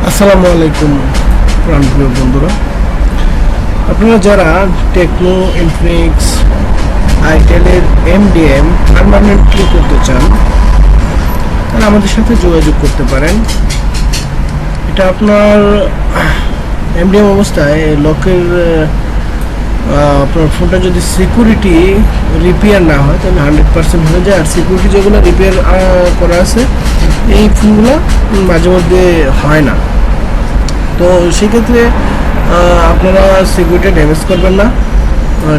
আসসালামু আলাইকুম প্রাণপ্রিয় বন্ধুরা, আপনারা যারা টেকনো, ইনফিনিক্স, আইটেলের এমডিএম পার্মানেন্টলি করতে চান তারা আমাদের সাথে যোগাযোগ করতে পারেন। এটা আপনার এমডিএম অবস্থায় লকের আপনার ফোনটা যদি সিকিউরিটি রিপেয়ার না হয় তাহলে 100% হয়ে যায়। আর সিকিউরিটি যেগুলো রিপেয়ার করা আছে এই ফোনগুলো মাঝে মধ্যে হয় না। তো সেক্ষেত্রে আপনারা সিকিউরিটি ড্যামেজ করবেন না।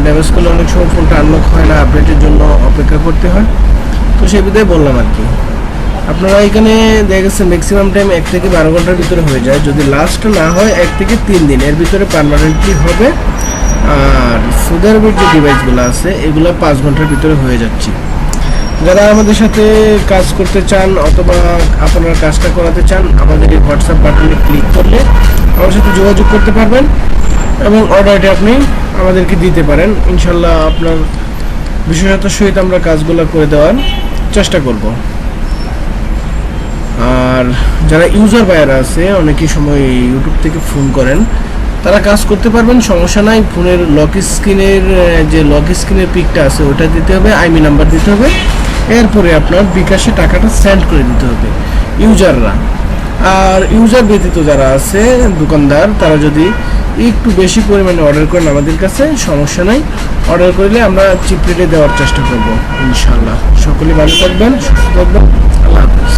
ড্যামেজ করলে অনেক সময় ফোনটা আনলক হয় না, আপডেটের জন্য অপেক্ষা করতে হয়। তো সেই বিধায় বললাম আর কি। আপনারা এখানে দেখা গেছে ম্যাক্সিমাম টাইম 1 থেকে 12 ঘন্টার ভিতরে হয়ে যায়। যদি লাস্ট না হয় 1 থেকে 3 দিন এর ভিতরে পার্মানেন্টলি হবে। আর সৌদি আরবের যে ডিভাইসগুলো আছে এগুলো 5 ঘন্টার ভিতরে হয়ে যাচ্ছে। যারা আমাদের সাথে কাজ করতে চান অথবা আপনারা কাজটা করাতে চান, আমাদের এই হোয়াটসঅ্যাপ বাটনে ক্লিক করলে আমার সাথে যোগাযোগ করতে পারবেন এবং অর্ডারটি আপনি আমাদেরকে দিতে পারেন। ইনশাল্লাহ আপনার বিশেষতার সহিত আমরা কাজগুলো করে দেওয়ার চেষ্টা করব। আর যারা ইউজার বায়ার আছে, অনেকই সময় ইউটিউব থেকে ফোন করেন, তারা কাজ করতে পারবেন, সমস্যা নাই। ফোনের লক স্ক্রিনের পিকটা আছে ওটা দিতে হবে, আইমি নাম্বার দিতে হবে, এরপরে আপনার বিকাশে টাকাটা সেন্ড করে দিতে হবে ইউজাররা। আর ইউজার ব্যতীত যারা আছে দোকানদার, তারা যদি একটু বেশি পরিমাণে অর্ডার করেন আমাদের কাছে, সমস্যা নাই, অর্ডার করলে আমরা চিপ রেটে দেওয়ার চেষ্টা করব ইনশাল্লাহ। সকলে ভালো থাকবেন, সুস্থ থাকবেন। আল্লাহ হাফেজ।